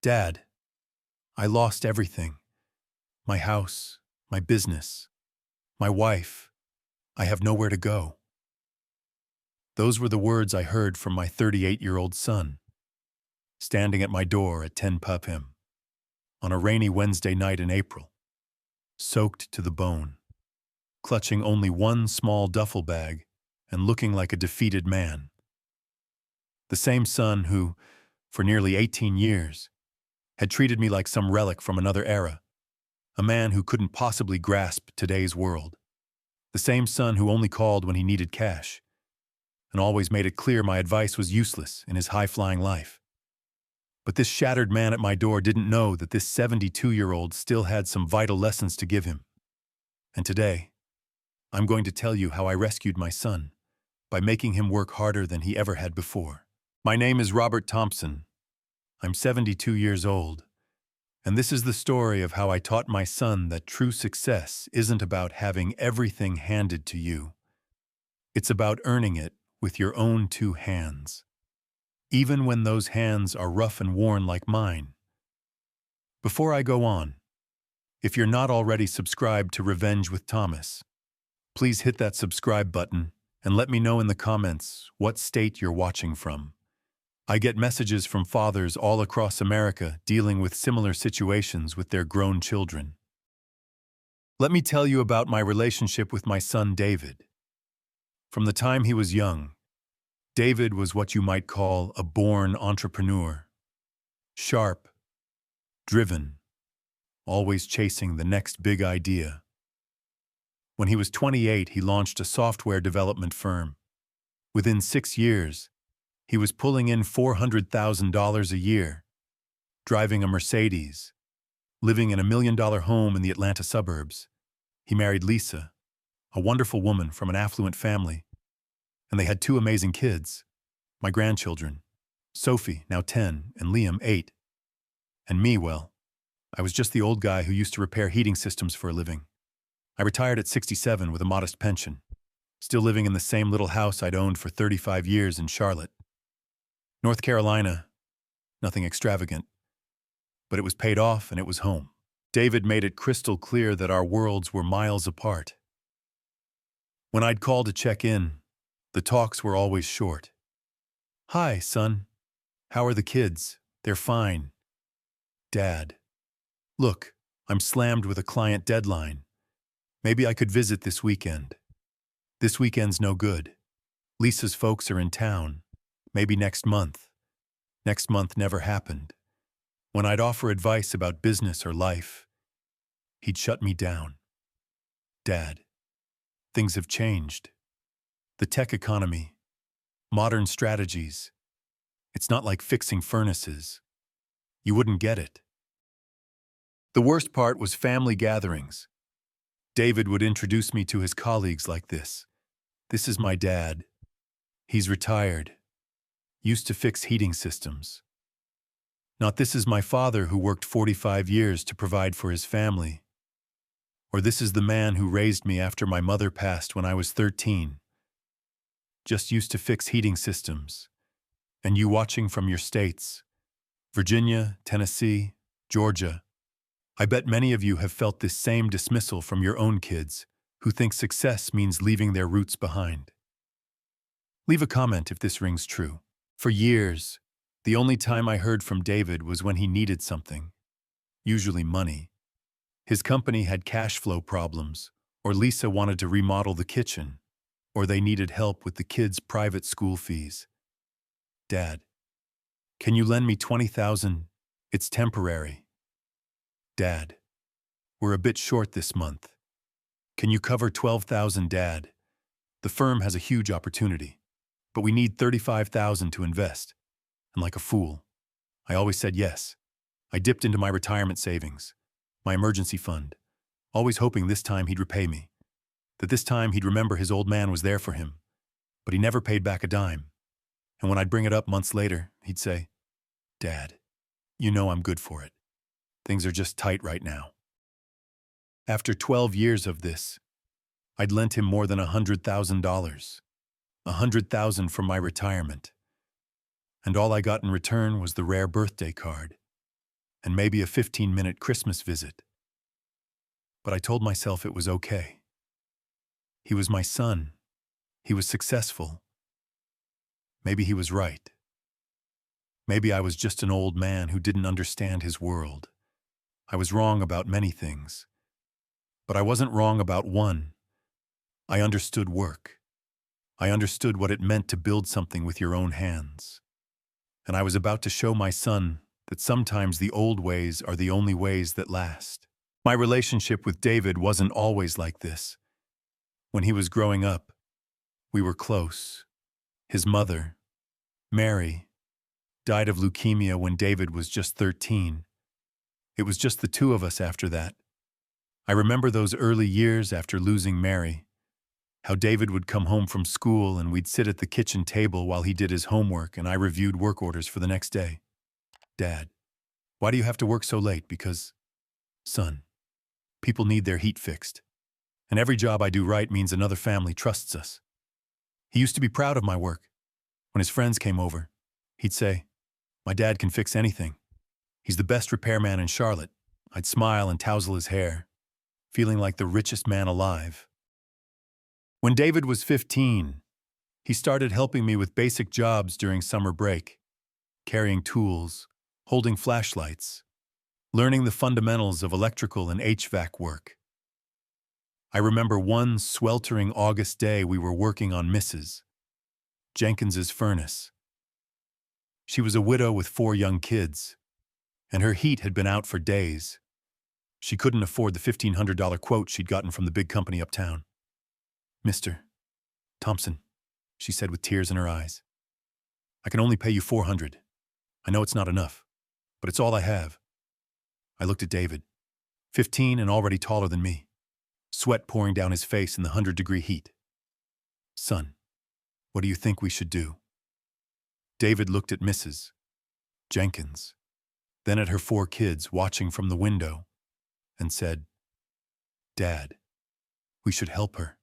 Dad, I lost everything. My house, my business, my wife. I have nowhere to go. Those were the words I heard from my 38-year-old son, standing at my door at 10 p.m. on a rainy Wednesday night in April, soaked to the bone, clutching only one small duffel bag and looking like a defeated man. The same son who, for nearly 18 years, had treated me like some relic from another era, a man who couldn't possibly grasp today's world. The same son who only called when he needed cash, and always made it clear my advice was useless in his high-flying life. But this shattered man at my door didn't know that this 72-year-old still had some vital lessons to give him. And today, I'm going to tell you how I rescued my son by making him work harder than he ever had before. My name is Robert Thompson. I'm 72 years old, and this is the story of how I taught my son that true success isn't about having everything handed to you. It's about earning it with your own two hands, even when those hands are rough and worn like mine. Before I go on, if you're not already subscribed to Revenge with Thomas, please hit that subscribe button and let me know in the comments what state you're watching from. I get messages from fathers all across America dealing with similar situations with their grown children. Let me tell you about my relationship with my son David. From the time he was young, David was what you might call a born entrepreneur. Sharp, driven, always chasing the next big idea. When he was 28, he launched a software development firm. Within 6 years, he was pulling in $400,000 a year, driving a Mercedes, living in a $1 million home in the Atlanta suburbs. He married Lisa, a wonderful woman from an affluent family, and they had 2 amazing kids, my grandchildren, Sophie, now 10, and Liam, 8. And me, well, I was just the old guy who used to repair heating systems for a living. I retired at 67 with a modest pension, still living in the same little house I'd owned for 35 years in Charlotte, North Carolina. Nothing extravagant, but it was paid off and it was home. David made it crystal clear that our worlds were miles apart. When I'd call to check in, the talks were always short. "Hi, son. How are the kids? They're fine. Dad. Look, I'm slammed with a client deadline. Maybe I could visit this weekend. This weekend's no good. Lisa's folks are in town. Maybe next month." Next month never happened. When I'd offer advice about business or life, he'd shut me down. "Dad, things have changed. The tech economy, modern strategies. It's not like fixing furnaces. You wouldn't get it." The worst part was family gatherings. David would introduce me to his colleagues like this. "This is my dad. He's retired. Used to fix heating systems." Not, "This is my father who worked 45 years to provide for his family." Or, "This is the man who raised me after my mother passed when I was 13. Just used to fix heating systems." And you watching from your states, Virginia, Tennessee, Georgia, I bet many of you have felt this same dismissal from your own kids who think success means leaving their roots behind. Leave a comment if this rings true. For years, the only time I heard from David was when he needed something, usually money. His company had cash flow problems, or Lisa wanted to remodel the kitchen, or they needed help with the kids' private school fees. "Dad, can you lend me $20,000? It's temporary." "Dad, we're a bit short this month. Can you cover $12,000, Dad? The firm has a huge opportunity, but we need $35,000 to invest." And like a fool, I always said yes. I dipped into my retirement savings, my emergency fund, always hoping this time he'd repay me, that this time he'd remember his old man was there for him, but he never paid back a dime. And when I'd bring it up months later, he'd say, "Dad, you know I'm good for it. Things are just tight right now." After 12 years of this, I'd lent him more than $100,000, $100,000 from my retirement. And all I got in return was the rare birthday card. and maybe a 15-minute Christmas visit. But I told myself it was okay. He was my son. He was successful. Maybe he was right. Maybe I was just an old man who didn't understand his world. I was wrong about many things. But I wasn't wrong about one. I understood work. I understood what it meant to build something with your own hands. And I was about to show my son that sometimes the old ways are the only ways that last. My relationship with David wasn't always like this. When he was growing up, we were close. His mother, Mary, died of leukemia when David was just 13. It was just the two of us after that. I remember those early years after losing Mary, how David would come home from school and we'd sit at the kitchen table while he did his homework and I reviewed work orders for the next day. Dad, why do you have to work so late? Because, son, people need their heat fixed. And every job I do right means another family trusts us. He used to be proud of my work. When his friends came over, he'd say, "My dad can fix anything. He's the best repairman in Charlotte." I'd smile and tousle his hair, feeling like the richest man alive. When David was 15, he started helping me with basic jobs during summer break, carrying tools, holding flashlights, learning the fundamentals of electrical and HVAC work. I remember one sweltering August day we were working on Mrs. Jenkins's furnace. She was a widow with 4 young kids, and her heat had been out for days. She couldn't afford the $1,500 quote she'd gotten from the big company uptown. "Mr. Thompson," she said with tears in her eyes, "I can only pay you $400. I know it's not enough, but it's all I have." I looked at David, 15 and already taller than me, sweat pouring down his face in the 100-degree heat. "Son, what do you think we should do?" David looked at Mrs. Jenkins, then at her 4 kids watching from the window, and said, "Dad, we should help her.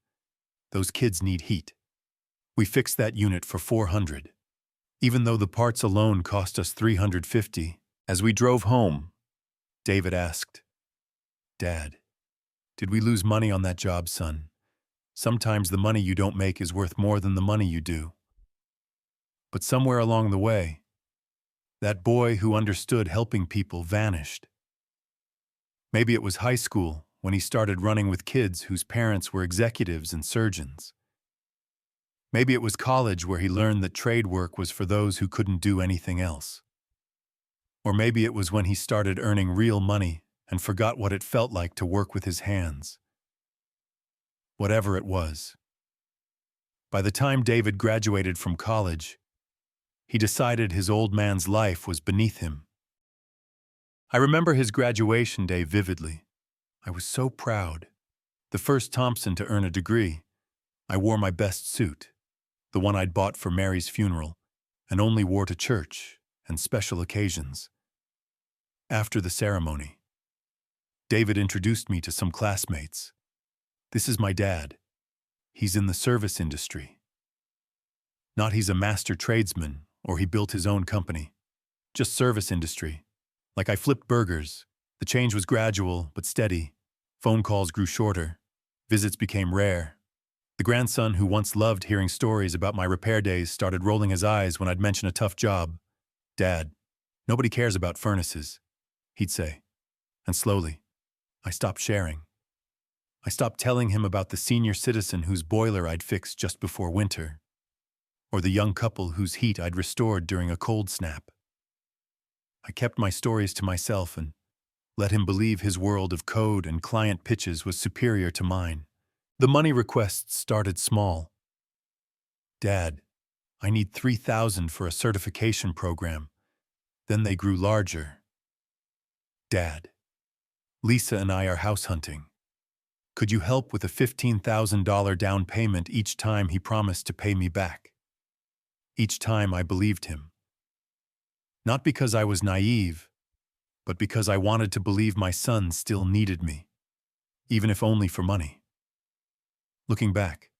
Those kids need heat." We fixed that unit for $400, even though the parts alone cost us $350. As we drove home, David asked, "Dad, did we lose money on that job, son? Sometimes the money you don't make is worth more than the money you do." But somewhere along the way, that boy who understood helping people vanished. Maybe it was high school when he started running with kids whose parents were executives and surgeons. Maybe it was college where he learned that trade work was for those who couldn't do anything else. Or maybe it was when he started earning real money and forgot what it felt like to work with his hands. Whatever it was. By the time David graduated from college, he decided his old man's life was beneath him. I remember his graduation day vividly. I was so proud. The first Thompson to earn a degree. I wore my best suit, the one I'd bought for Mary's funeral, and only wore to church and special occasions. After the ceremony, David introduced me to some classmates. "This is my dad. He's in the service industry. Not he's a master tradesman or he built his own company. Just service industry. Like I flipped burgers. The change was gradual but steady. Phone calls grew shorter. Visits became rare. The grandson who once loved hearing stories about my repair days started rolling his eyes when I'd mention a tough job. 'Dad, nobody cares about furnaces,' he'd say. And slowly, I stopped sharing. I stopped telling him about the senior citizen whose boiler I'd fixed just before winter, or the young couple whose heat I'd restored during a cold snap. I kept my stories to myself and let him believe his world of code and client pitches was superior to mine. The money requests started small. "Dad, I need $3,000 for a certification program." Then they grew larger. "Dad, Lisa and I are house hunting. Could you help with a $15,000 down payment each time he promised to pay me back?" Each time I believed him. Not because I was naive, but because I wanted to believe my son still needed me, even if only for money. Looking back,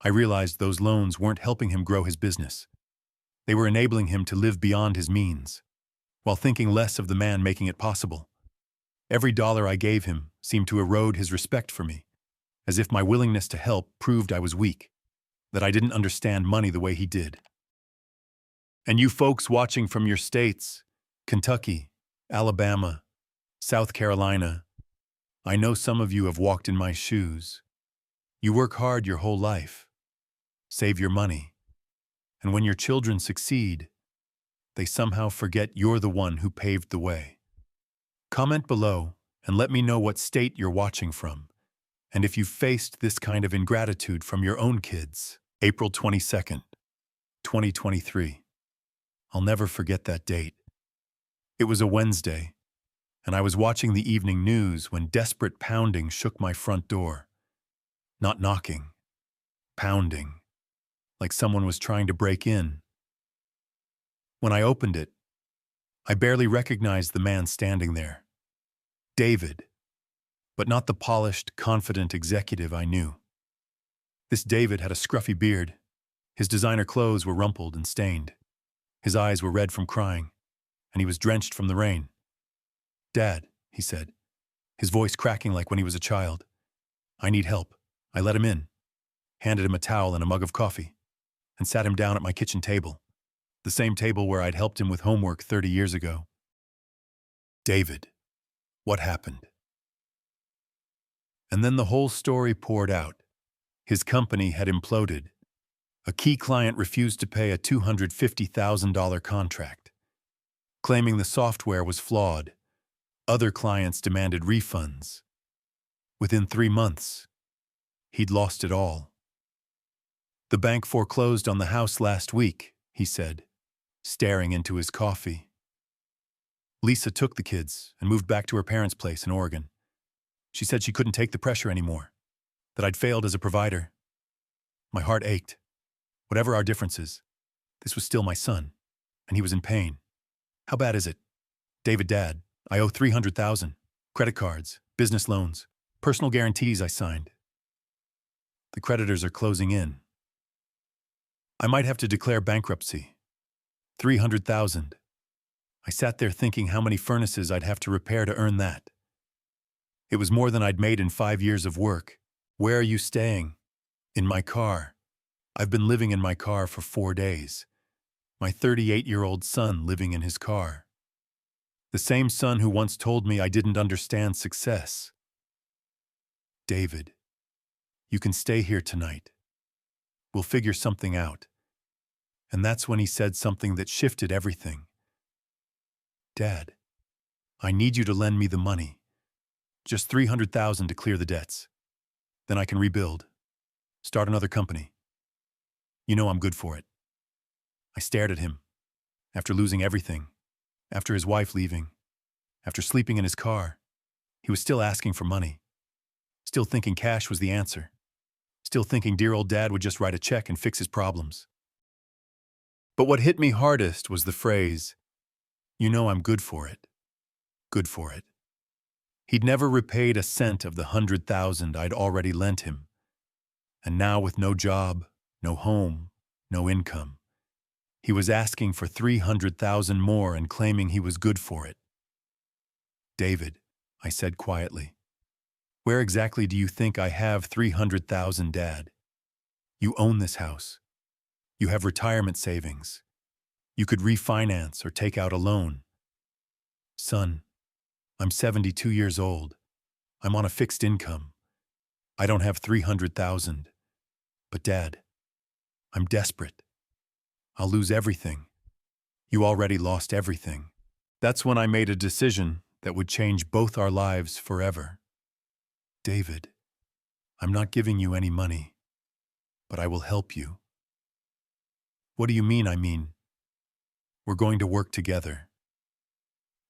I realized those loans weren't helping him grow his business. They were enabling him to live beyond his means. while thinking less of the man making it possible. Every dollar I gave him seemed to erode his respect for me, as if my willingness to help proved I was weak, that I didn't understand money the way he did. And you folks watching from your states, Kentucky, Alabama, South Carolina, I know some of you have walked in my shoes. You work hard your whole life, save your money, and when your children succeed, they somehow forget you're the one who paved the way. Comment below and let me know what state you're watching from, and if you've faced this kind of ingratitude from your own kids. April 22nd, 2023. I'll never forget that date. It was a Wednesday, and I was watching the evening news when desperate pounding shook my front door. Not knocking, pounding, like someone was trying to break in. When I opened it, I barely recognized the man standing there. David, but not the polished, confident executive I knew. This David had a scruffy beard. His designer clothes were rumpled and stained. His eyes were red from crying, and he was drenched from the rain. "Dad," he said, his voice cracking like when he was a child. "I need help." I let him in, handed him a towel and a mug of coffee, and sat him down at my kitchen table, the same table where I'd helped him with homework 30 years ago. "David, what happened?" And then the whole story poured out. His company had imploded. A key client refused to pay a $250,000 contract, claiming the software was flawed. Other clients demanded refunds. Within 3 months, he'd lost it all. "The bank foreclosed on the house last week," he said, staring into his coffee. "Lisa took the kids and moved back to her parents' place in Oregon. She said she couldn't take the pressure anymore, that I'd failed as a provider." My heart ached. Whatever our differences, this was still my son, and he was in pain. "How bad is it?" "David, Dad, I owe $300,000. Credit cards, business loans, personal guarantees I signed. The creditors are closing in. I might have to declare bankruptcy. $300,000. I sat there thinking how many furnaces I'd have to repair to earn that. It was more than I'd made in 5 years of work. "Where are you staying?" "In my car. I've been living in my car for 4 days. My 38-year-old son living in his car. The same son who once told me I didn't understand success." "David, you can stay here tonight. We'll figure something out." And that's when he said something that shifted everything. "Dad, I need you to lend me the money. Just $300,000 to clear the debts. Then I can rebuild. Start another company. You know I'm good for it." I stared at him. After losing everything, after his wife leaving, after sleeping in his car, he was still asking for money. Still thinking cash was the answer. Still thinking dear old Dad would just write a check and fix his problems. But what hit me hardest was the phrase, "You know I'm good for it. Good for it." He'd never repaid a cent of the $100,000 I'd already lent him. And now with no job, no home, no income, he was asking for $300,000 more and claiming he was good for it. "David," I said quietly, "where exactly do you think I have $300,000, Dad? You own this house. You have retirement savings. You could refinance or take out a loan. Son, I'm 72 years old. I'm on a fixed income. I don't have $300,000. But Dad, I'm desperate. I'll lose everything. You already lost everything." That's when I made a decision that would change both our lives forever. "David, I'm not giving you any money, but I will help you." "What do you mean, I mean?" "We're going to work together.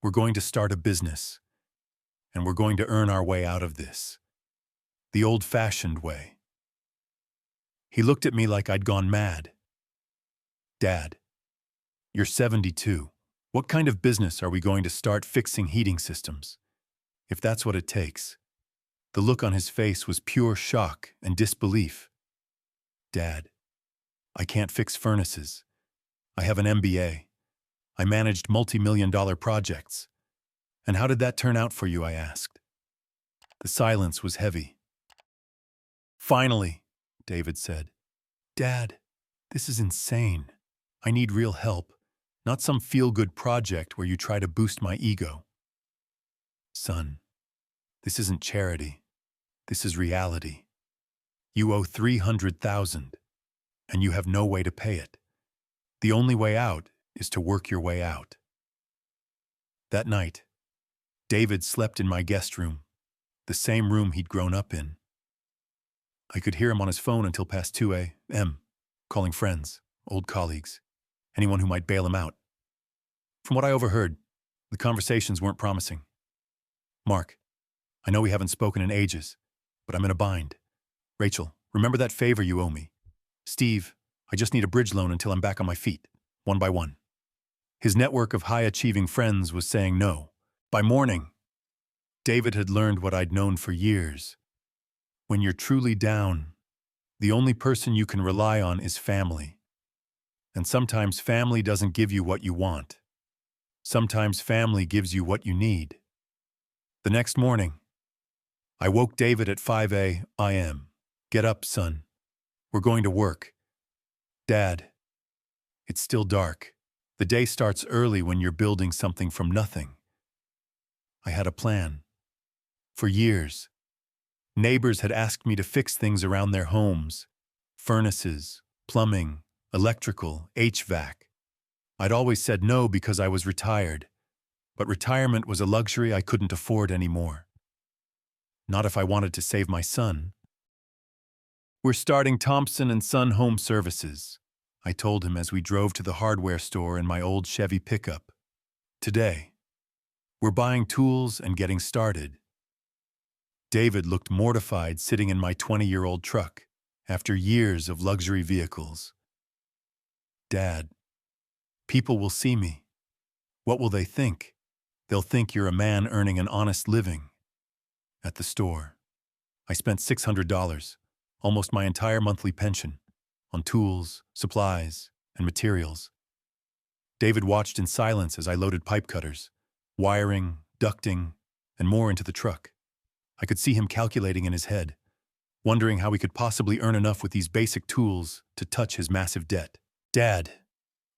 We're going to start a business, and we're going to earn our way out of this. The old-fashioned way." He looked at me like I'd gone mad. "Dad, you're 72. What kind of business are we going to start fixing heating systems? If that's what it takes." The look on his face was pure shock and disbelief. "Dad, I can't fix furnaces. I have an MBA. I managed multi-million-dollar projects. And how did that turn out for you, I asked. The silence was heavy. Finally, David said. Dad, this is insane. I need real help, not some feel-good project where you try to boost my ego. Son, this isn't charity. This is reality. You owe $300,000, and you have no way to pay it. The only way out is to work your way out. That night, David slept in my guest room, the same room he'd grown up in. I could hear him on his phone until past 2 a.m., calling friends, old colleagues, anyone who might bail him out. From what I overheard, the conversations weren't promising. Mark, I know we haven't spoken in ages, but I'm in a bind. Rachel, remember that favor you owe me. Steve, I just need a bridge loan until I'm back on my feet, one by one. His network of high-achieving friends was saying no. By morning, David had learned what I'd known for years. When you're truly down, the only person you can rely on is family. And sometimes family doesn't give you what you want. Sometimes family gives you what you need. The next morning, I woke David at 5 a.m. Get up, son. We're going to work. Dad, it's still dark. The day starts early when you're building something from nothing. I had a plan. For years, neighbors had asked me to fix things around their homes. Furnaces, plumbing, electrical, HVAC. I'd always said no because I was retired. But retirement was a luxury I couldn't afford anymore. Not if I wanted to save my son. We're starting Thompson & Son Home Services, I told him as we drove to the hardware store in my old Chevy pickup. Today, we're buying tools and getting started. David looked mortified sitting in my 20-year-old truck after years of luxury vehicles. Dad, people will see me. What will they think? They'll think you're a man earning an honest living. At the store, I spent $600, almost my entire monthly pension, on tools, supplies, and materials. David watched in silence as I loaded pipe cutters, wiring, ducting, and more into the truck. I could see him calculating in his head, wondering how he could possibly earn enough with these basic tools to touch his massive debt. Dad,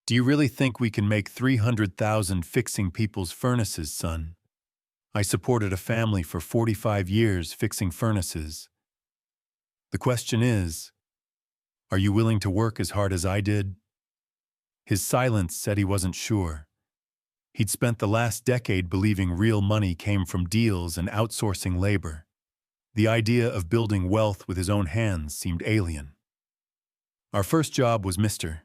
do you really think we can make $300,000 fixing people's furnaces, son? I supported a family for 45 years fixing furnaces. The question is, are you willing to work as hard as I did? His silence said he wasn't sure. He'd spent the last decade believing real money came from deals and outsourcing labor. The idea of building wealth with his own hands seemed alien. Our first job was Mr.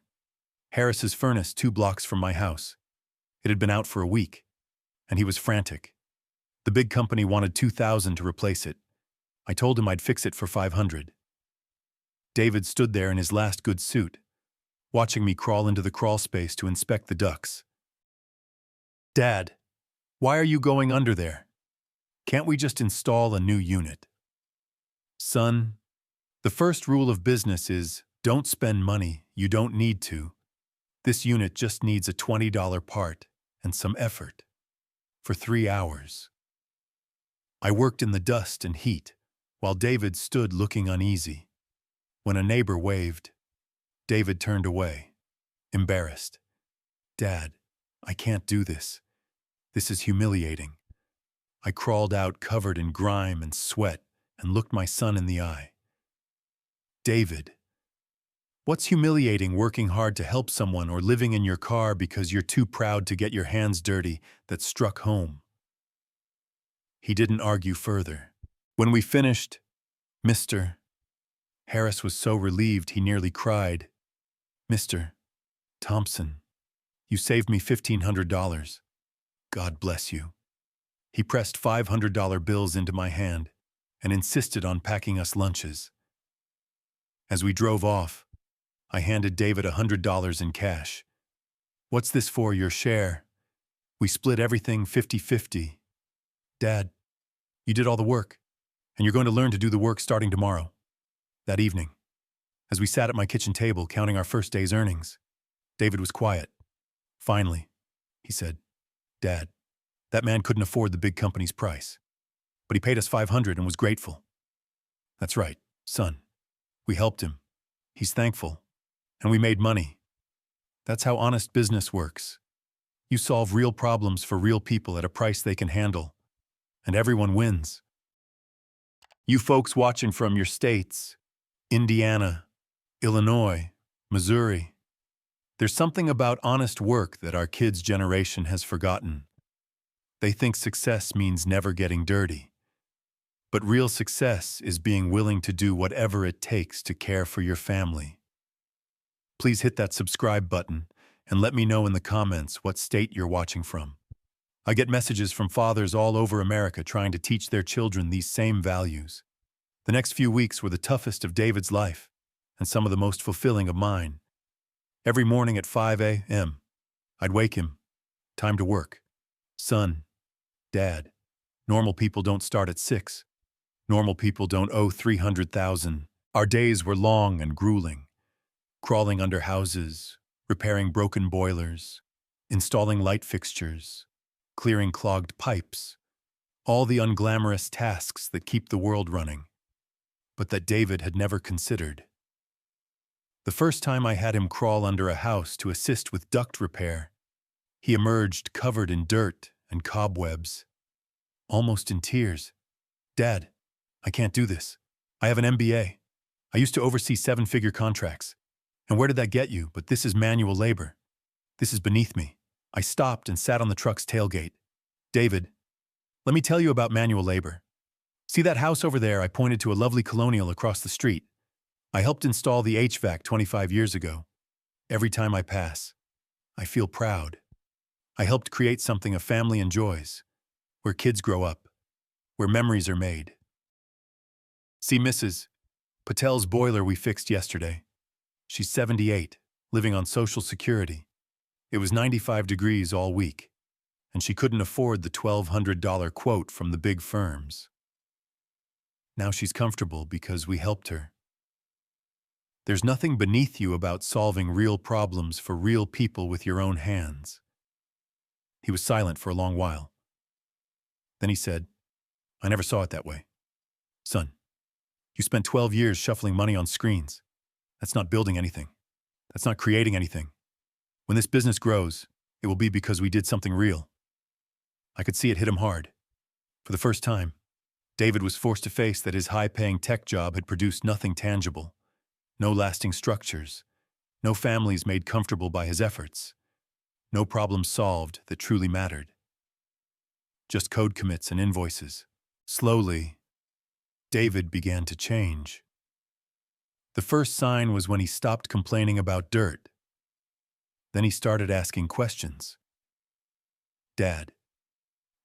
Harris's furnace 2 blocks from my house. It had been out for a week, and he was frantic. The big company wanted $2,000 to replace it. I told him I'd fix it for $500. David stood there in his last good suit, watching me crawl into the crawl space to inspect the ducts. Dad, why are you going under there? Can't we just install a new unit? Son, the first rule of business is don't spend money you don't need to. This unit just needs a $20 part and some effort. For 3 hours. I worked in the dust and heat, while David stood looking uneasy. When a neighbor waved, David turned away, embarrassed. Dad, I can't do this. This is humiliating. I crawled out covered in grime and sweat and looked my son in the eye. David, what's humiliating working hard to help someone or living in your car because you're too proud to get your hands dirty that struck home? He didn't argue further. When we finished, Mr. Harris was so relieved he nearly cried. Mr. Thompson, you saved me $1,500. God bless you. He pressed $500 bills into my hand and insisted on packing us lunches. As we drove off, I handed David $100 in cash. What's this for, your share? We split everything 50-50. Dad, you did all the work, and you're going to learn to do the work starting tomorrow. That evening, as we sat at my kitchen table counting our first day's earnings, David was quiet. Finally, He said, "Dad, that man couldn't afford the big company's price, but he paid us 500 and was grateful." "That's right, son. We helped him. He's thankful. And we made money. That's how honest business works. You solve real problems for real people at a price they can handle, and everyone wins." You folks watching from your states, Indiana, Illinois, Missouri, there's something about honest work that our kids' generation has forgotten. They think success means never getting dirty. But real success is being willing to do whatever it takes to care for your family. Please hit that subscribe button and let me know in the comments what state you're watching from. I get messages from fathers all over America trying to teach their children these same values. The next few weeks were the toughest of David's life and some of the most fulfilling of mine. Every morning at 5 a.m., I'd wake him. "Time to work. Son, Dad, normal people don't start at 6. Normal people don't owe 300,000. Our days were long and grueling. Crawling under houses, repairing broken boilers, installing light fixtures, clearing clogged pipes, all the unglamorous tasks that keep the world running, but that David had never considered. The first time I had him crawl under a house to assist with duct repair, he emerged covered in dirt and cobwebs, almost in tears. "Dad, I can't do this. I have an MBA. I used to oversee 7-figure contracts. And where did that get you? But this is manual labor. This is beneath me." I stopped and sat on the truck's tailgate. "David, let me tell you about manual labor. See that house over there?" I pointed to a lovely colonial across the street. "I helped install the HVAC 25 years ago. Every time I pass, I feel proud. I helped create something a family enjoys, where kids grow up, where memories are made. See Mrs. Patel's boiler we fixed yesterday. She's 78, living on Social Security. It was 95 degrees all week, and she couldn't afford the $1,200 quote from the big firms. Now she's comfortable because we helped her. There's nothing beneath you about solving real problems for real people with your own hands." He was silent for a long while. Then he said, "I never saw it that way. Son, you spent 12 years shuffling money on screens. That's not building anything. That's not creating anything. When this business grows, it will be because we did something real." I could see it hit him hard. For the first time, David was forced to face that his high-paying tech job had produced nothing tangible, no lasting structures, no families made comfortable by his efforts, no problems solved that truly mattered. Just code commits and invoices. Slowly, David began to change. The first sign was when he stopped complaining about dirt. Then he started asking questions. "Dad,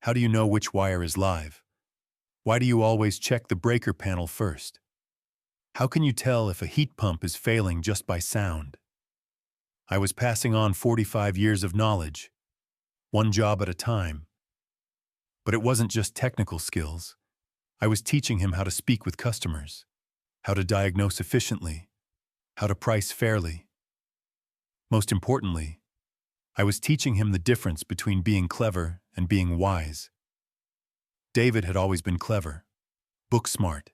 how do you know which wire is live? Why do you always check the breaker panel first? How can you tell if a heat pump is failing just by sound?" I was passing on 45 years of knowledge, one job at a time. But it wasn't just technical skills. I was teaching him how to speak with customers, how to diagnose efficiently, how to price fairly. Most importantly, I was teaching him the difference between being clever and being wise. David had always been clever, book smart,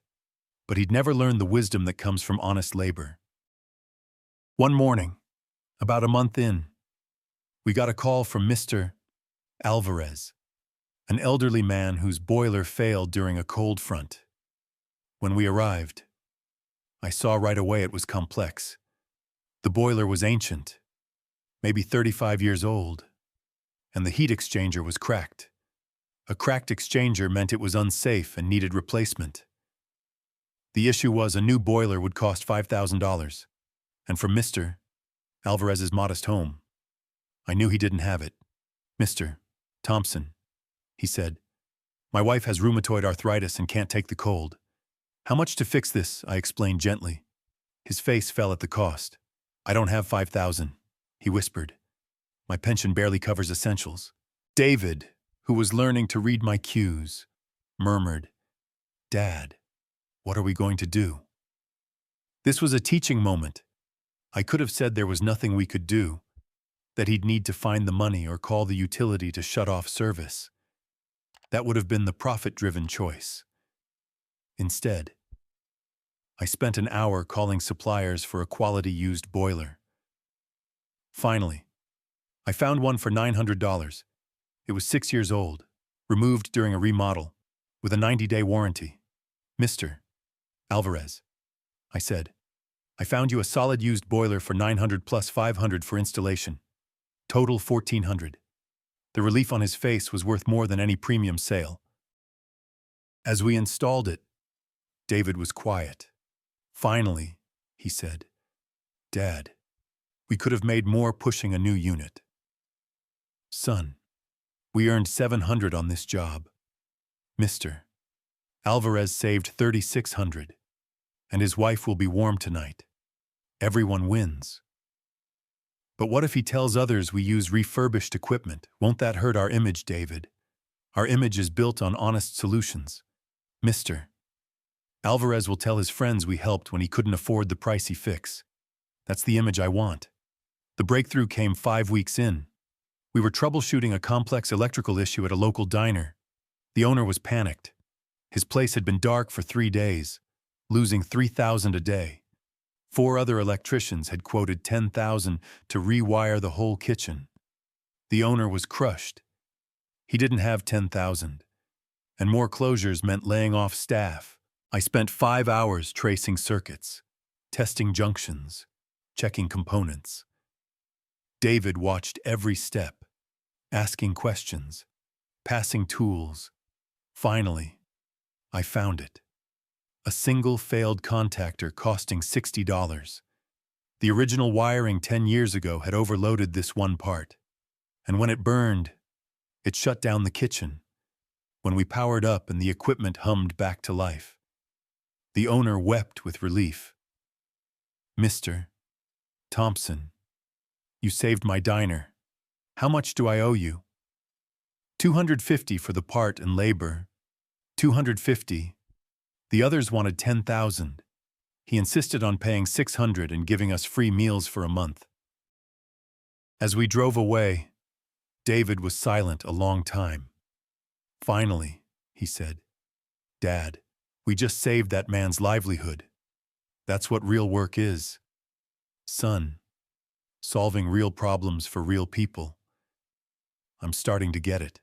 but he'd never learned the wisdom that comes from honest labor. One morning, about a month in, we got a call from Mr. Alvarez, an elderly man whose boiler failed during a cold front. When we arrived, I saw right away it was complex. The boiler was ancient, maybe 35 years old, and the heat exchanger was cracked. A cracked exchanger meant it was unsafe and needed replacement. The issue was a new boiler would cost $5,000, and from Mr. Alvarez's modest home, I knew he didn't have it. "Mr. Thompson," he said, "my wife has rheumatoid arthritis and can't take the cold. How much to fix this?" I explained gently. His face fell at the cost. "I don't have 5,000, he whispered. "My pension barely covers essentials." David, who was learning to read my cues, murmured, "Dad, what are we going to do?" This was a teaching moment. I could have said there was nothing we could do, that he'd need to find the money or call the utility to shut off service. That would have been the profit-driven choice. Instead, I spent an hour calling suppliers for a quality-used boiler. Finally, I found one for $900. It was 6 years old, removed during a remodel, with a 90-day warranty. "Mr. Alvarez," I said, "I found you a solid used boiler for $900 plus $500 for installation. Total $1,400. The relief on his face was worth more than any premium sale. As we installed it, David was quiet. "Finally," he said, "Dad, we could have made more pushing a new unit." "Son, we earned $700 on this job. Mr. Alvarez saved $3,600, and his wife will be warm tonight. Everyone wins." "But what if he tells others we use refurbished equipment? Won't that hurt our image, David? Our image is built on honest solutions. Mr. Alvarez will tell his friends we helped when he couldn't afford the pricey fix. That's the image I want." The breakthrough came 5 weeks in. We were troubleshooting a complex electrical issue at a local diner. The owner was panicked. His place had been dark for 3 days, losing $3,000 a day. 4 other electricians had quoted $10,000 to rewire the whole kitchen. The owner was crushed. He didn't have $10,000, and more closures meant laying off staff. I spent 5 hours tracing circuits, testing junctions, checking components. David watched every step, asking questions, passing tools. Finally, I found it. A single failed contactor costing $60. The original wiring 10 years ago had overloaded this one part, and when it burned, it shut down the kitchen. When we powered up and the equipment hummed back to life, the owner wept with relief. "Mr. Thompson, you saved my diner. How much do I owe you?" $250 for the part and labor. $250. The others wanted $10,000. He insisted on paying $600 and giving us free meals for a month. As we drove away, David was silent a long time. "Finally," he said, "Dad, we just saved that man's livelihood. That's what real work is. Son, solving real problems for real people. I'm starting to get it."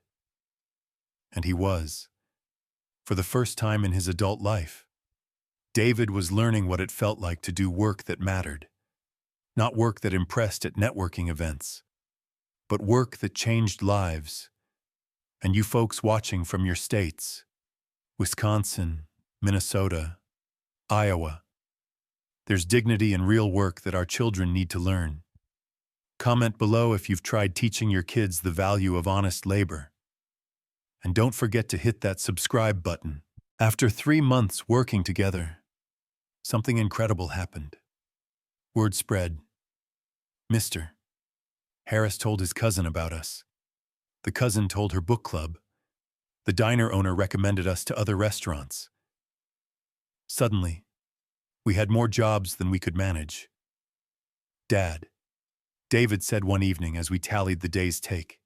And he was. For the first time in his adult life, David was learning what it felt like to do work that mattered. Not work that impressed at networking events, but work that changed lives. And you folks watching from your states, Wisconsin, Minnesota, Iowa, there's dignity in real work that our children need to learn. Comment below if you've tried teaching your kids the value of honest labor. And don't forget to hit that subscribe button. After 3 months working together, something incredible happened. Word spread. Mr. Harris told his cousin about us. The cousin told her book club. The diner owner recommended us to other restaurants. Suddenly, we had more jobs than we could manage. "Dad," David said one evening as we tallied the day's take,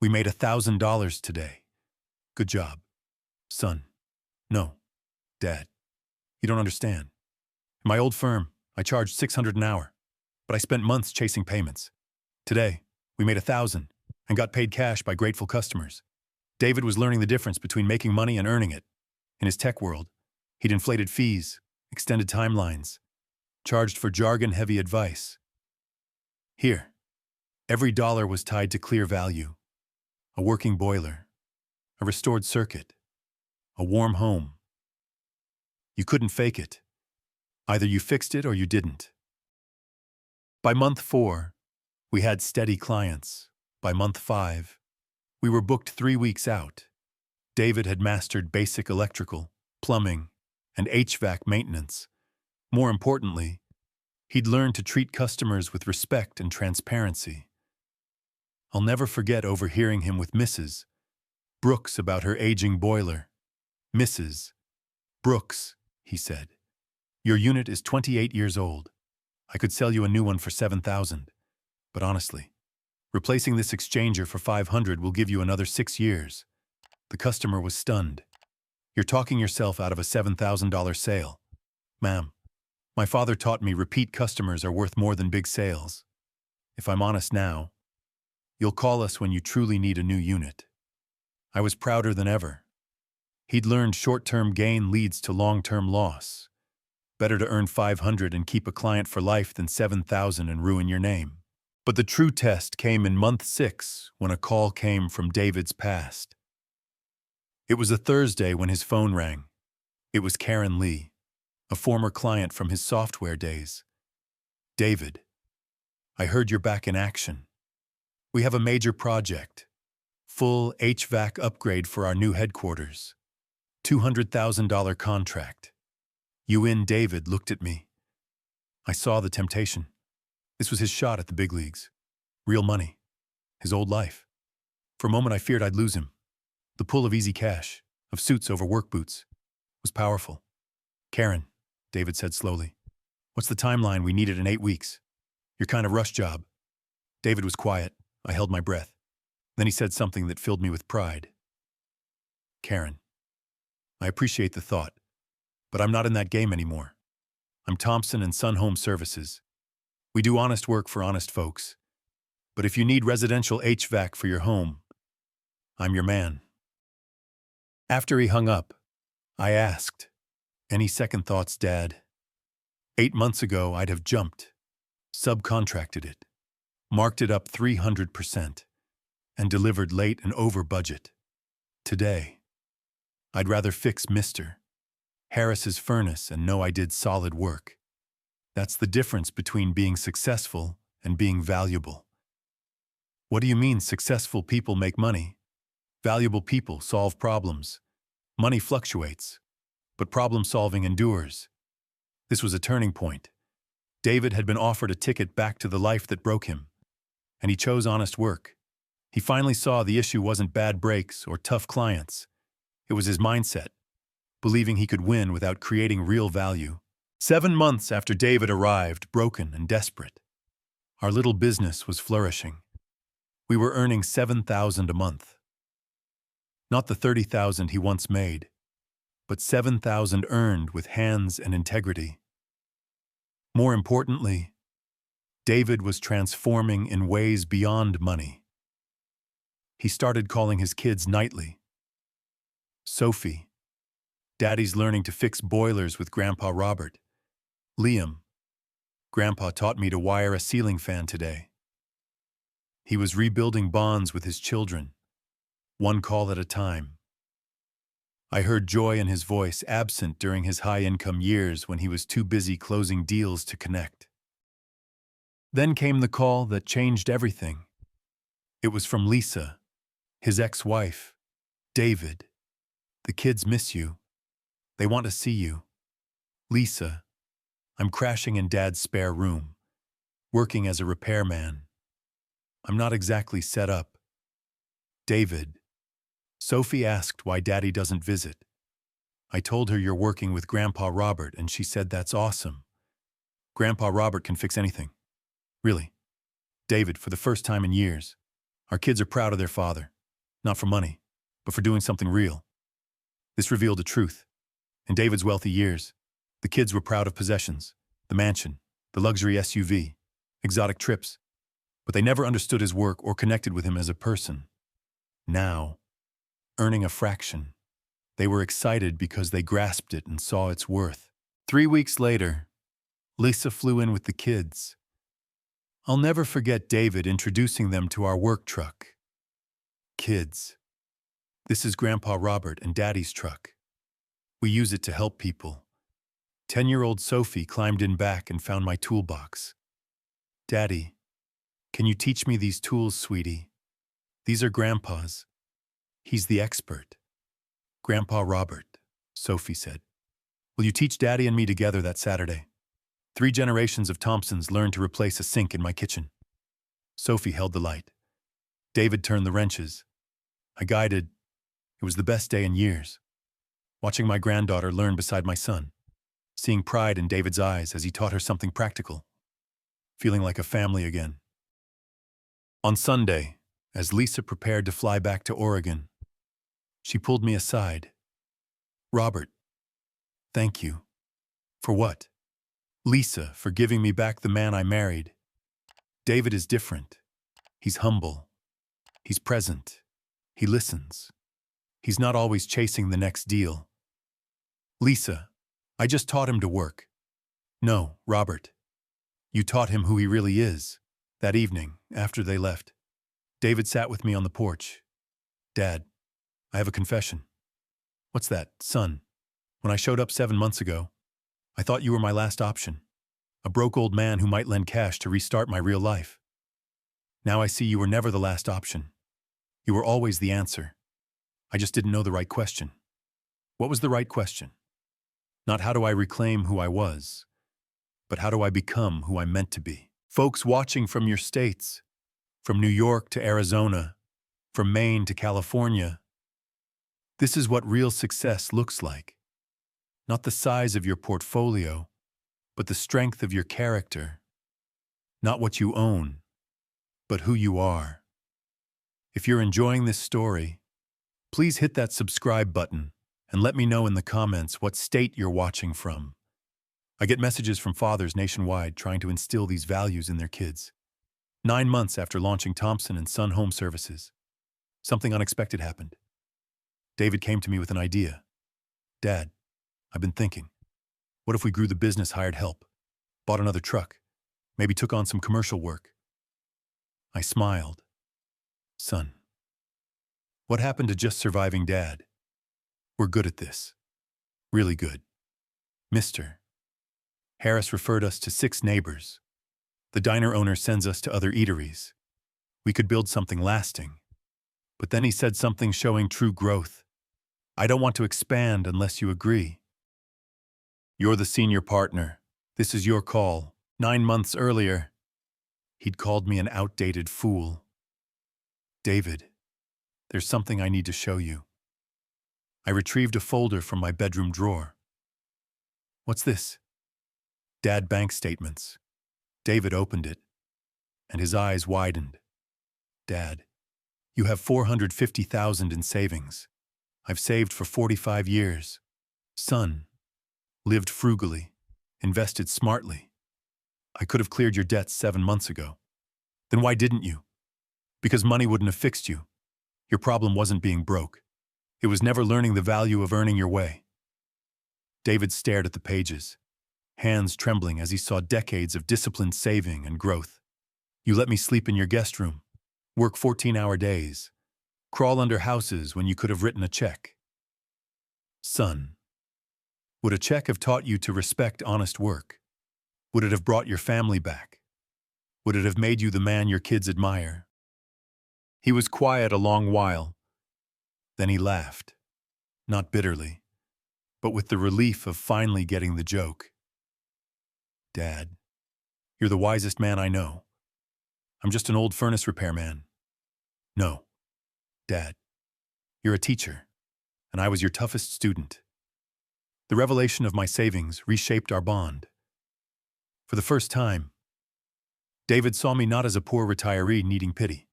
"we made $1,000 today. Good job." "Son, no, Dad, you don't understand. In my old firm, I charged $600 an hour, but I spent months chasing payments. Today, we made $1,000 and got paid cash by grateful customers." David was learning the difference between making money and earning it. In his tech world, he'd inflated fees, extended timelines, charged for jargon-heavy advice. Here, every dollar was tied to clear value: a working boiler, a restored circuit, a warm home. You couldn't fake it. Either you fixed it or you didn't. By month 4, we had steady clients. By month 5, we were booked 3 weeks out. David had mastered basic electrical, plumbing, and HVAC maintenance. More importantly, he'd learned to treat customers with respect and transparency. I'll never forget overhearing him with Mrs. Brooks about her aging boiler. "Mrs. Brooks," he said, "your unit is 28 years old. I could sell you a new one for $7,000. But honestly, Replacing this exchanger for 500 will give you another 6 years. The customer was stunned. You're talking yourself out of a $7,000 sale. Ma'am, my father taught me repeat customers are worth more than big sales. If I'm honest now, you'll call us when you truly need a new unit. I was prouder than ever. He'd learned short-term gain leads to long-term loss. Better to earn 500 and keep a client for life than 7,000 and ruin your name. But the true test came in month 6 when a call came from David's past. It was a Thursday when his phone rang. It was Karen Lee, a former client from his software days. David, I heard you're back in action. We have a major project. Full HVAC upgrade for our new headquarters. $200,000 contract. You in, David looked at me. I saw the temptation. This was his shot at the big leagues. Real money. His old life. For a moment I feared I'd lose him. The pull of easy cash, of suits over work boots, was powerful. Karen, David said slowly, what's the timeline? We need it in 8 weeks. Your kind of rush job. David was quiet. I held my breath. Then he said something that filled me with pride. Karen, I appreciate the thought, but I'm not in that game anymore. I'm Thompson & Son Home Services. We do honest work for honest folks. But if you need residential HVAC for your home, I'm your man. After he hung up, I asked, any second thoughts, Dad? 8 months ago, I'd have jumped, subcontracted it, marked it up 300%, and delivered late and over budget. Today, I'd rather fix Mr. Harris's furnace and know I did solid work. That's the difference between being successful and being valuable. What do you mean successful people make money? Valuable people solve problems. Money fluctuates, but problem-solving endures. This was a turning point. David had been offered a ticket back to the life that broke him, and he chose honest work. He finally saw the issue wasn't bad breaks or tough clients. It was his mindset, believing he could win without creating real value. 7 months after David arrived, broken and desperate, our little business was flourishing. We were earning $7,000 a month. Not the $30,000 he once made, but $7,000 earned with hands and integrity. More importantly, David was transforming in ways beyond money. He started calling his kids nightly. Sophie, Daddy's learning to fix boilers with Grandpa Robert. Liam, Grandpa taught me to wire a ceiling fan today. He was rebuilding bonds with his children, one call at a time. I heard joy in his voice, absent during his high-income years when he was too busy closing deals to connect. Then came the call that changed everything. It was from Lisa, his ex-wife. David, the kids miss you. They want to see you. Lisa, I'm crashing in Dad's spare room, working as a repairman. I'm not exactly set up. David, Sophie asked why Daddy doesn't visit. I told her you're working with Grandpa Robert, and she said that's awesome. Grandpa Robert can fix anything. Really. David, for the first time in years, our kids are proud of their father, not for money, but for doing something real. This revealed a truth. In David's wealthy years, the kids were proud of possessions, the mansion, the luxury SUV, exotic trips, but they never understood his work or connected with him as a person. Now, earning a fraction, they were excited because they grasped it and saw its worth. 3 weeks later, Lisa flew in with the kids. I'll never forget David introducing them to our work truck. Kids, this is Grandpa Robert and Daddy's truck. We use it to help people. 10-year-old Sophie climbed in back and found my toolbox. Daddy, can you teach me these tools, sweetie? These are Grandpa's. He's the expert. Grandpa Robert, Sophie said. Will you teach Daddy and me together that Saturday? 3 generations of Thompsons learned to replace a sink in my kitchen. Sophie held the light. David turned the wrenches. I guided. It was the best day in years. Watching my granddaughter learn beside my son. Seeing pride in David's eyes as he taught her something practical. Feeling like a family again. On Sunday, as Lisa prepared to fly back to Oregon, she pulled me aside. "Robert, thank you." "For what?" "Lisa, for giving me back the man I married. David is different. He's humble. He's present. He listens. He's not always chasing the next deal." "Lisa, I just taught him to work." "No, Robert. You taught him who he really is." That evening, after they left, David sat with me on the porch. "Dad, I have a confession." "What's that, son?" "When I showed up 7 months ago, I thought you were my last option. A broke old man who might lend cash to restart my real life. Now I see you were never the last option. You were always the answer. I just didn't know the right question." "What was the right question?" "Not how do I reclaim who I was, but how do I become who I'm meant to be?" Folks watching from your states, from New York to Arizona, from Maine to California, this is what real success looks like. Not the size of your portfolio, but the strength of your character. Not what you own, but who you are. If you're enjoying this story, please hit that subscribe button and let me know in the comments what state you're watching from. I get messages from fathers nationwide trying to instill these values in their kids. 9 months after launching Thompson & Son Home Services, something unexpected happened. David came to me with an idea. "Dad, I've been thinking. What if we grew the business, hired help, bought another truck, maybe took on some commercial work?" I smiled. "Son, what happened to just surviving Dad? We're good at this. Really good. Mister Harris referred us to 6 neighbors. The diner owner sends us to other eateries. We could build something lasting." But then he said something showing true growth. "I don't want to expand unless you agree. You're the senior partner. This is your call." 9 months earlier, he'd called me an outdated fool. "David, there's something I need to show you." I retrieved a folder from my bedroom drawer. "What's this?" "Dad bank statements." David opened it, and his eyes widened. "Dad, you have $450,000 in savings. I've saved for 45 years. Son, lived frugally, invested smartly. I could have cleared your debts 7 months ago." "Then why didn't you?" "Because money wouldn't have fixed you. Your problem wasn't being broke. It was never learning the value of earning your way." David stared at the pages, hands trembling as he saw decades of disciplined saving and growth. "You let me sleep in your guest room, work 14-hour days, crawl under houses when you could have written a check. Son, would a check have taught you to respect honest work? Would it have brought your family back? Would it have made you the man your kids admire?" He was quiet a long while. Then he laughed, not bitterly, but with the relief of finally getting the joke. "Dad, you're the wisest man I know. I'm just an old furnace repairman." "No, Dad, you're a teacher, and I was your toughest student." The revelation of my savings reshaped our bond. For the first time, David saw me not as a poor retiree needing pity,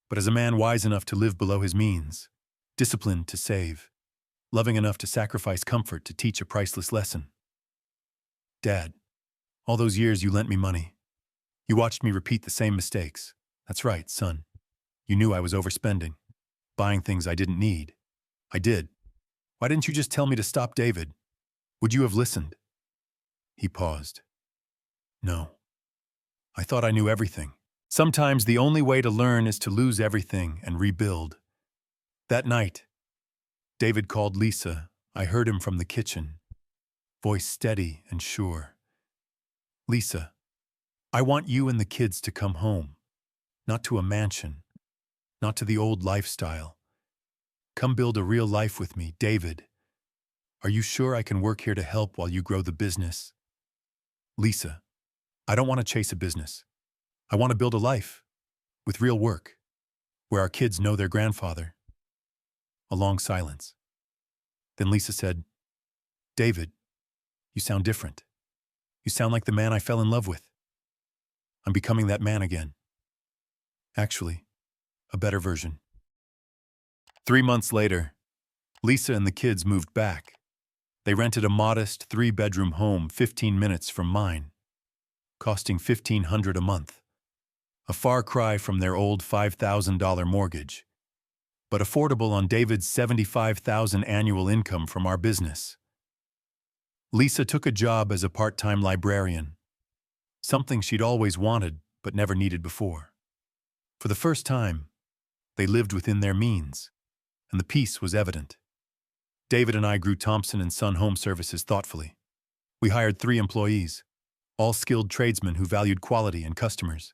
but as a man wise enough to live below his means, disciplined to save, loving enough to sacrifice comfort to teach a priceless lesson. "Dad, all those years you lent me money. You watched me repeat the same mistakes. That's right, son. You knew I was overspending, buying things I didn't need. I did. Why didn't you just tell me to stop, David? Would you have listened?" He paused. "No. I thought I knew everything. Sometimes the only way to learn is to lose everything and rebuild." That night, David called Lisa. I heard him from the kitchen, voice steady and sure. "Lisa, I want you and the kids to come home. Not to a mansion, not to the old lifestyle. Come build a real life with me, David. Are you sure I can work here to help while you grow the business?" "Lisa, I don't want to chase a business. I want to build a life, with real work, where our kids know their grandfather." A long silence. Then Lisa said, "David, you sound different. You sound like the man I fell in love with. I'm becoming that man again." Actually, a better version. 3 months later, Lisa and the kids moved back. They rented a modest 3-bedroom home 15 minutes from mine, costing $1,500 a month. A far cry from their old $5,000 mortgage, but affordable on David's $75,000 annual income from our business. Lisa took a job as a part-time librarian, something she'd always wanted but never needed before. For the first time, they lived within their means, and the peace was evident. David and I grew Thompson & Son Home Services thoughtfully. We hired 3 employees, all skilled tradesmen who valued quality and customers.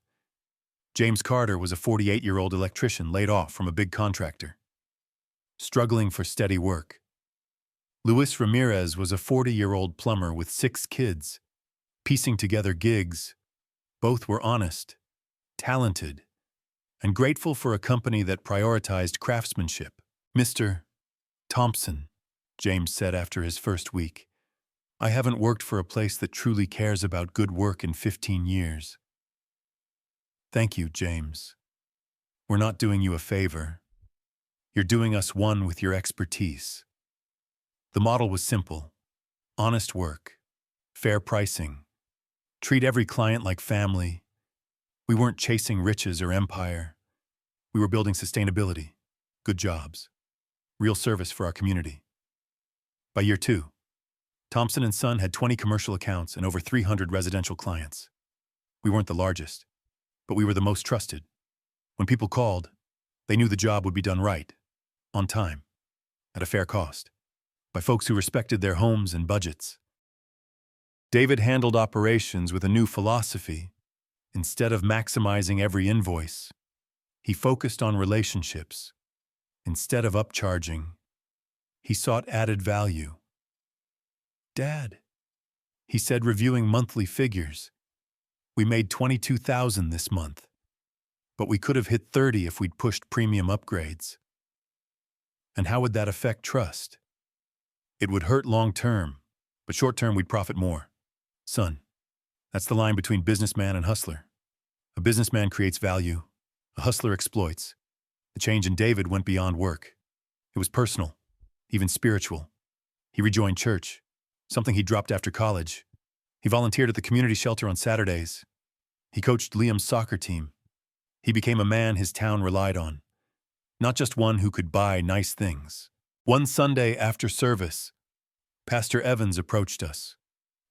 James Carter was a 48-year-old electrician laid off from a big contractor, struggling for steady work. Luis Ramirez was a 40-year-old plumber with 6 kids, piecing together gigs. Both were honest, talented, and grateful for a company that prioritized craftsmanship. "Mr. Thompson," James said after his first week, "I haven't worked for a place that truly cares about good work in 15 years. "Thank you, James. We're not doing you a favor. You're doing us one with your expertise." The model was simple: honest work, fair pricing, treat every client like family. We weren't chasing riches or empire. We were building sustainability, good jobs, real service for our community. By year 2, Thompson & Son had 20 commercial accounts and over 300 residential clients. We weren't the largest, but we were the most trusted. When people called, they knew the job would be done right, on time, at a fair cost, by folks who respected their homes and budgets. David handled operations with a new philosophy. Instead of maximizing every invoice, he focused on relationships. Instead of upcharging, he sought added value. "Dad," he said, reviewing monthly figures, "we made $22,000 this month, but we could have hit 30 if we'd pushed premium upgrades. And how would that affect trust? It would hurt long-term, but short-term we'd profit more. Son, that's the line between businessman and hustler. A businessman creates value, a hustler exploits." The change in David went beyond work. It was personal, even spiritual. He rejoined church, something he dropped after college. He volunteered at the community shelter on Saturdays. He coached Liam's soccer team. He became a man his town relied on, not just one who could buy nice things. One Sunday after service, Pastor Evans approached us.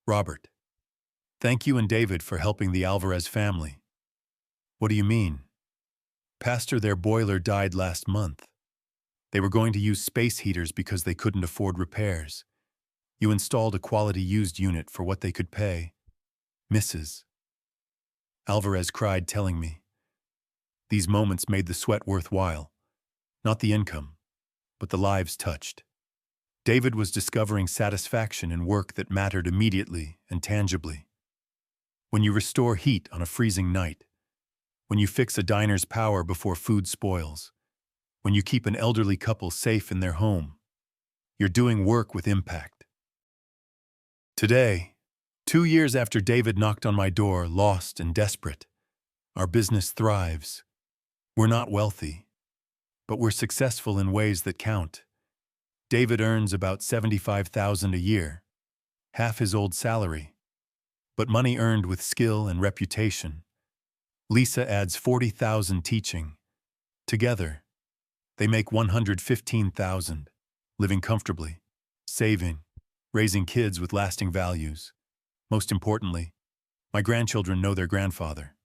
"Robert, thank you and David for helping the Alvarez family." "What do you mean?" "Pastor, their boiler died last month. They were going to use space heaters because they couldn't afford repairs. You installed a quality used unit for what they could pay." "Mrs. Alvarez cried, telling me. These moments made the sweat worthwhile. Not the income, but the lives touched. David was discovering satisfaction in work that mattered immediately and tangibly. When you restore heat on a freezing night, when you fix a diner's power before food spoils, when you keep an elderly couple safe in their home, you're doing work with impact. Today, 2 years after David knocked on my door, lost and desperate, our business thrives. We're not wealthy, but we're successful in ways that count. David earns about $75,000 a year, half his old salary, but money earned with skill and reputation. Lisa adds $40,000 teaching. Together, they make $115,000, living comfortably, saving, raising kids with lasting values. Most importantly, my grandchildren know their grandfather.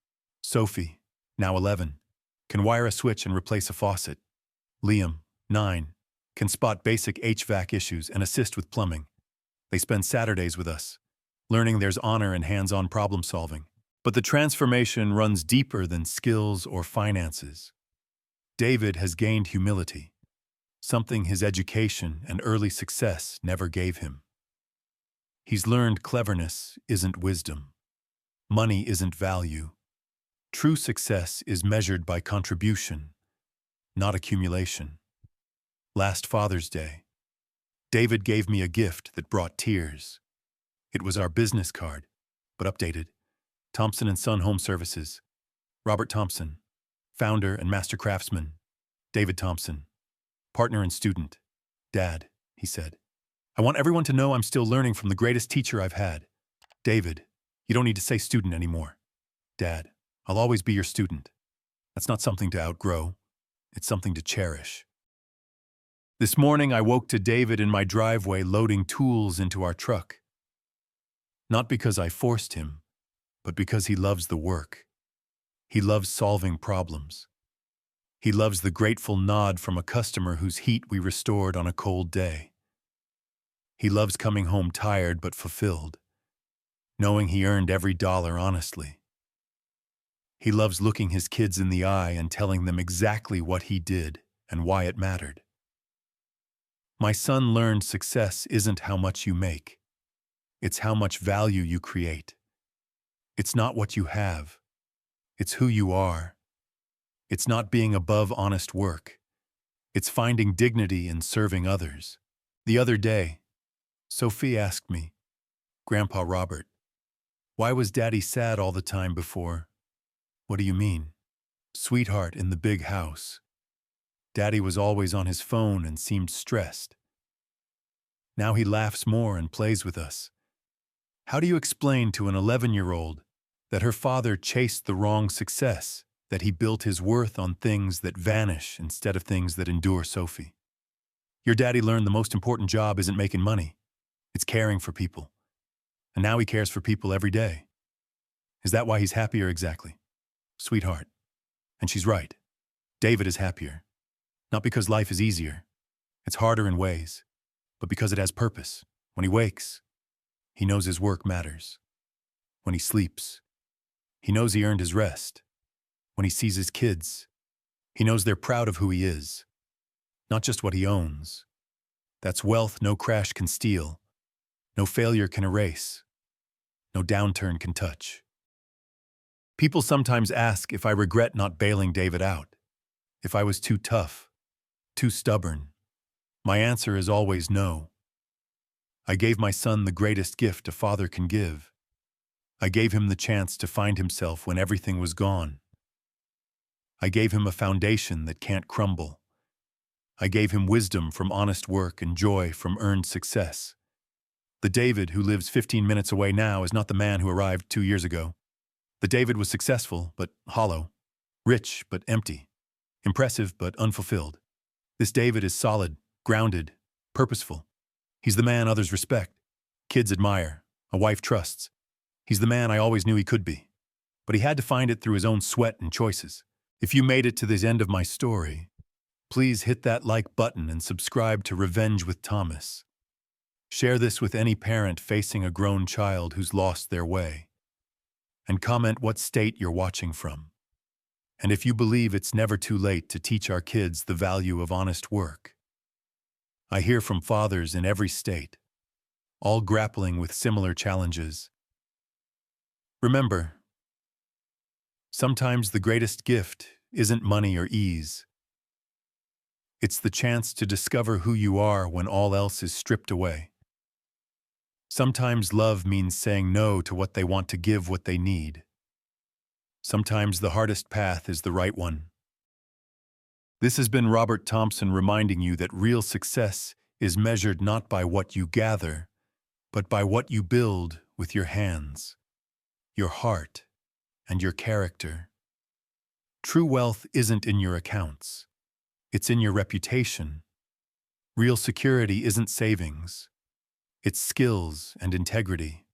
Sophie, now 11, can wire a switch and replace a faucet. Liam, 9, can spot basic HVAC issues and assist with plumbing. They spend Saturdays with us, learning there's honor in hands-on problem solving. But the transformation runs deeper than skills or finances. David has gained humility, something his education and early success never gave him. He's learned cleverness isn't wisdom. Money isn't value. True success is measured by contribution, not accumulation. Last Father's Day, David gave me a gift that brought tears. It was our business card, but updated. Thompson & Son Home Services. Robert Thompson, founder and master craftsman, David Thompson, partner and student. Dad, he said, I want everyone to know I'm still learning from the greatest teacher I've had. David, you don't need to say student anymore. Dad, I'll always be your student. That's not something to outgrow. It's something to cherish. This morning, I woke to David in my driveway loading tools into our truck. Not because I forced him, but because he loves the work. He loves solving problems. He loves the grateful nod from a customer whose heat we restored on a cold day. He loves coming home tired but fulfilled, knowing he earned every dollar honestly. He loves looking his kids in the eye and telling them exactly what he did and why it mattered. My son learned success isn't how much you make. It's how much value you create. It's not what you have. It's who you are. It's not being above honest work. It's finding dignity in serving others. The other day, Sophie asked me, Grandpa Robert, why was Daddy sad all the time before? What do you mean? Sweetheart in the big house. Daddy was always on his phone and seemed stressed. Now he laughs more and plays with us. How do you explain to an 11-year-old that her father chased the wrong success, that he built his worth on things that vanish instead of things that endure, Sophie? Your daddy learned the most important job isn't making money. It's caring for people. And now he cares for people every day. Is that why he's happier exactly? Sweetheart. And she's right. David is happier. Not because life is easier. It's harder in ways. But because it has purpose. When he wakes, he knows his work matters. When he sleeps, he knows he earned his rest. When he sees his kids, he knows they're proud of who he is. Not just what he owns. That's wealth no crash can steal. No failure can erase. No downturn can touch. People sometimes ask if I regret not bailing David out. If I was too tough, too stubborn. My answer is always no. I gave my son the greatest gift a father can give. I gave him the chance to find himself when everything was gone. I gave him a foundation that can't crumble. I gave him wisdom from honest work and joy from earned success. The David who lives 15 minutes away now is not the man who arrived 2 years ago. The David was successful but hollow, rich but empty, impressive but unfulfilled. This David is solid, grounded, purposeful. He's the man others respect, kids admire, a wife trusts. He's the man I always knew he could be. But he had to find it through his own sweat and choices. If you made it to this end of my story, please hit that like button and subscribe to Revenge with Thomas. Share this with any parent facing a grown child who's lost their way. And comment what state you're watching from. And if you believe it's never too late to teach our kids the value of honest work. I hear from fathers in every state, all grappling with similar challenges. Remember, sometimes the greatest gift isn't money or ease. It's the chance to discover who you are when all else is stripped away. Sometimes love means saying no to what they want to give what they need. Sometimes the hardest path is the right one. This has been Robert Thompson reminding you that real success is measured not by what you gather, but by what you build with your hands, your heart, and your character. True wealth isn't in your accounts. It's in your reputation. Real security isn't savings. It's skills and integrity.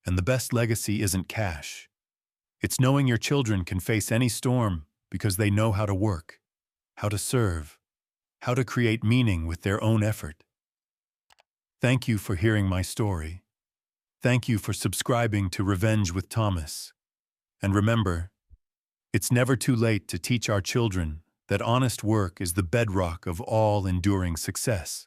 And the best legacy isn't cash. It's knowing your children can face any storm because they know how to work, how to serve, how to create meaning with their own effort. Thank you for hearing my story. Thank you for subscribing to Revenge with Thomas. And remember, it's never too late to teach our children that honest work is the bedrock of all enduring success.